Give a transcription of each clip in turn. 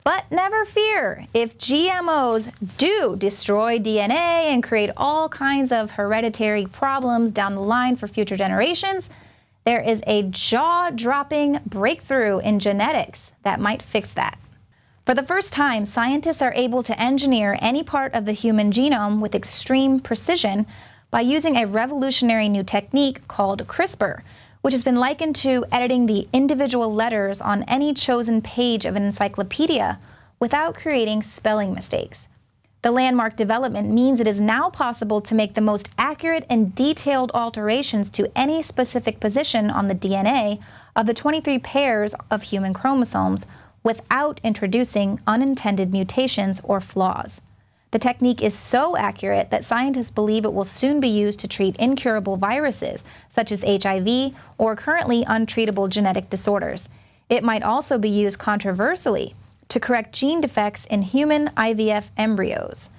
But never fear, if GMOs do destroy DNA and create all kinds of hereditary problems down the line for future generations, there is a jaw-dropping breakthrough in genetics that might fix that. For the first time, scientists are able to engineer any part of the human genome with extreme precision by using a revolutionary new technique called CRISPR, which has been likened to editing the individual letters on any chosen page of an encyclopedia without creating spelling mistakes. The landmark development means it is now possible to make the most accurate and detailed alterations to any specific position on the DNA of the 23 pairs of human chromosomes without introducing unintended mutations or flaws. The technique is so accurate that scientists believe it will soon be used to treat incurable viruses, such as HIV, or currently untreatable genetic disorders. It might also be used controversially to correct gene defects in human IVF embryos.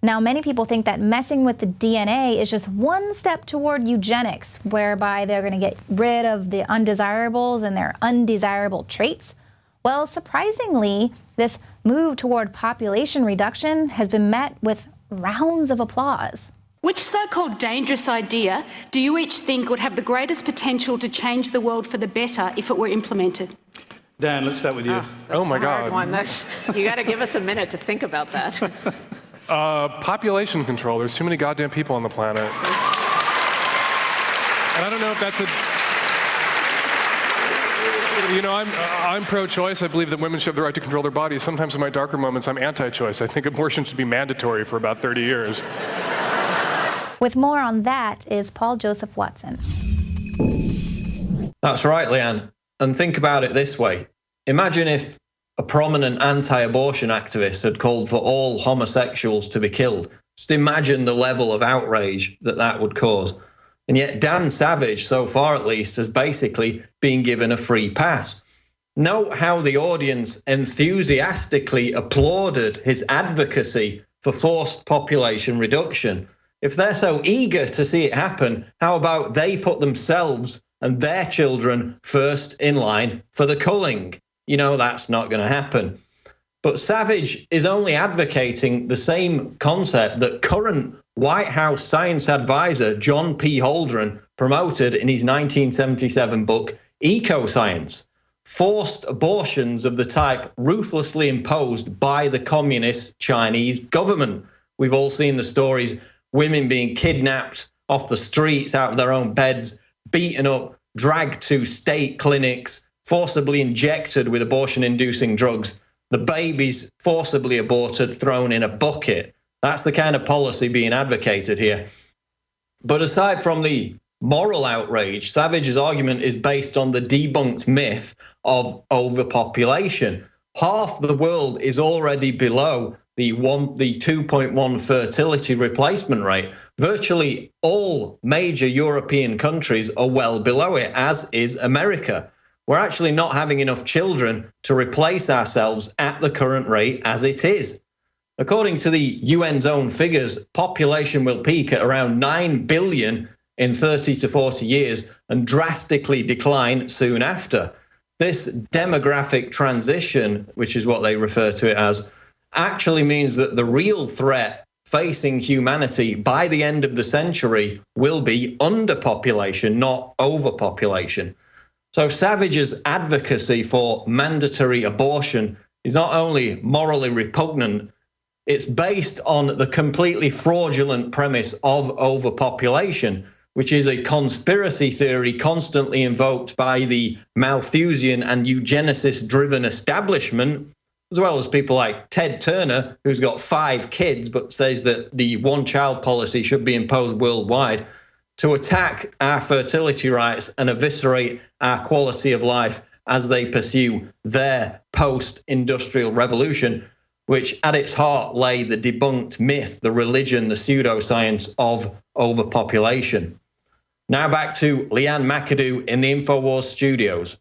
Now, many people think that messing with the DNA is just one step toward eugenics, whereby they're going to get rid of the undesirables and their undesirable traits. Well, surprisingly, this move toward population reduction has been met with rounds of applause. Which so-called dangerous idea do you each think would have the greatest potential to change the world for the better if it were implemented? Dan, let's start with you. Oh my God. You got to give us a minute to think about that. Population control. There's too many goddamn people on the planet. And I don't know if that's you know, I'm pro-choice. I believe that women should have the right to control their bodies. Sometimes in my darker moments, I'm anti-choice. I think abortion should be mandatory for about 30 years. With more on that is Paul Joseph Watson. That's right, Leanne. And think about it this way. Imagine if a prominent anti-abortion activist had called for all homosexuals to be killed. Just imagine the level of outrage that that would cause. And yet Dan Savage, so far at least, has basically been given a free pass. Note how the audience enthusiastically applauded his advocacy for forced population reduction. If they're so eager to see it happen, how about they put themselves and their children first in line for the culling? You know that's not going to happen. But Savage is only advocating the same concept that current White House science advisor John P. Holdren promoted in his 1977 book, Ecoscience. Forced abortions of the type ruthlessly imposed by the communist Chinese government. We've all seen the stories, women being kidnapped off the streets out of their own beds, beaten up, dragged to state clinics, forcibly injected with abortion-inducing drugs, the babies forcibly aborted, thrown in a bucket. That's the kind of policy being advocated here. But aside from the moral outrage, Savage's argument is based on the debunked myth of overpopulation. Half the world is already below the 2.1 fertility replacement rate. Virtually all major European countries are well below it, as is America. We're actually not having enough children to replace ourselves at the current rate as it is. According to the UN's own figures, population will peak at around 9 billion in 30 to 40 years and drastically decline soon after. This demographic transition, which is what they refer to it as, actually means that the real threat facing humanity by the end of the century will be underpopulation, not overpopulation. So Savage's advocacy for mandatory abortion is not only morally repugnant, it's based on the completely fraudulent premise of overpopulation, which is a conspiracy theory constantly invoked by the Malthusian and eugenicist-driven establishment, as well as people like Ted Turner, who's got 5 kids but says that the one-child policy should be imposed worldwide, to attack our fertility rights and eviscerate our quality of life as they pursue their post-industrial revolution, which at its heart lay the debunked myth, the religion, the pseudoscience of overpopulation. Now back to Leanne McAdoo in the InfoWars studios.